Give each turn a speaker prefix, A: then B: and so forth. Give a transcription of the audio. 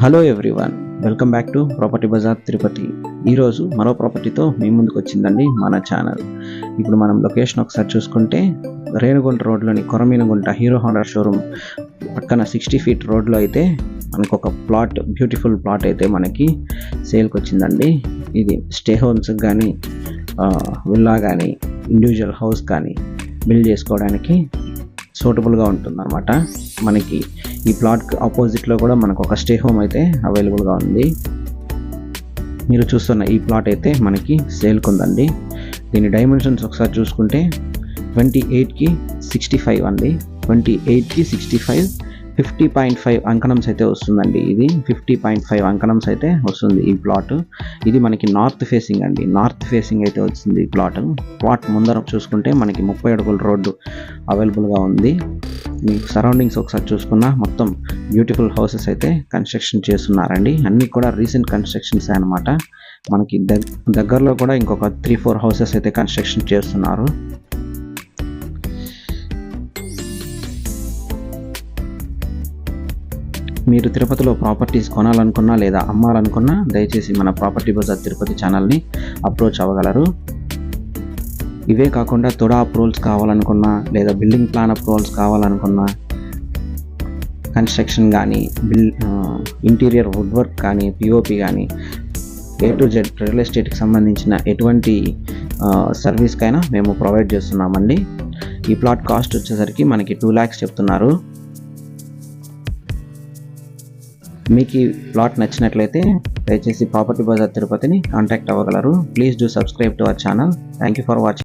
A: Hello everyone, welcome back to property bazaar Tirupati. ఈరోజు మరో ప్రాపర్టీతో మీ ముందుకు వచ్చిందండి మన ఛానల్. ఇప్పుడు మనం లొకేషన్ ఒకసారి చూసుకుంటే రేణుగుంట రోడ్లోని కొరమీనగుంట హీరో హోండా షోరూమ్ పక్కన 60 ఫీట్ రోడ్లో అయితే మనకు ఒక ప్లాట్, బ్యూటిఫుల్ ప్లాట్ అయితే మనకి సేల్కి వచ్చిందండి. ఇది స్టే హోమ్స్ కానీ, విల్లా కానీ, ఇండివిజువల్ హౌస్ కానీ బిల్డ్ చేసుకోవడానికి సూటబుల్గా ఉంటుందన్నమాట. మనకి ఈ ప్లాట్ ఆపోజిట్లో కూడా మనకు ఒక స్టే హోమ్ అయితే అవైలబుల్గా ఉంది. మీరు చూస్తున్న ఈ ప్లాట్ అయితే మనకి సేల్కి ఉందండి. దీని డైమెన్షన్స్ ఒకసారి చూసుకుంటే 28కి 65 అండి. 28కి 65, 50.5 అంకణమ్స్ అయితే వస్తుందండి. ఇది 50.5 అంకణమ్స్ అయితే వస్తుంది ఈ ప్లాట్. ఇది మనకి నార్త్ ఫేసింగ్ అండి. నార్త్ ఫేసింగ్ అయితే వచ్చింది ఈ ప్లాట్ ముందర చూసుకుంటే మనకి 30 అడుగుల రోడ్డు అవైలబుల్గా ఉంది. మీకు సరౌండింగ్స్ ఒకసారి చూసుకున్నా మొత్తం బ్యూటిఫుల్ హౌసెస్ అయితే కన్స్ట్రక్షన్ చేస్తున్నారండి. అన్నీ కూడా రీసెంట్ కన్స్ట్రక్షన్స్ అనమాట. మనకి దగ్గరలో కూడా ఇంకొక 3-4 హౌసెస్ అయితే కన్స్ట్రక్షన్ చేస్తున్నారు. మీరు తిరుపతిలో ప్రాపర్టీస్ కొనాలనుకున్నా లేదా అమ్మాలనుకున్నా దయచేసి మన ప్రాపర్టీ బజార్ తిరుపతి ఛానల్ని అప్రోచ్ అవ్వగలరు. ఇవే కాకుండా తొడా అప్రూవల్స్ కావాలనుకున్నా లేదా బిల్డింగ్ ప్లాన్ అప్రూవల్స్ కావాలనుకున్నా, కన్స్ట్రక్షన్ కానీ, ఇంటీరియర్ వుడ్ వర్క్ కానీ, పిఓపి కానీ, A to Z రియల్ ఎస్టేట్కి సంబంధించిన ఎటువంటి సర్వీస్కైనా మేము ప్రొవైడ్ చేస్తున్నామండి. ఈ ప్లాట్ కాస్ట్ వచ్చేసరికి మనకి 2 lakhs చెప్తున్నారు. మీకు ఈ ప్లాట్ నచ్చినట్లయితే దయచేసి ప్రాపర్టీ బజార్ తిరుపతిని కాంటాక్ట్ అవ్వగలరు. Please do subscribe to our channel. Thank you for watching.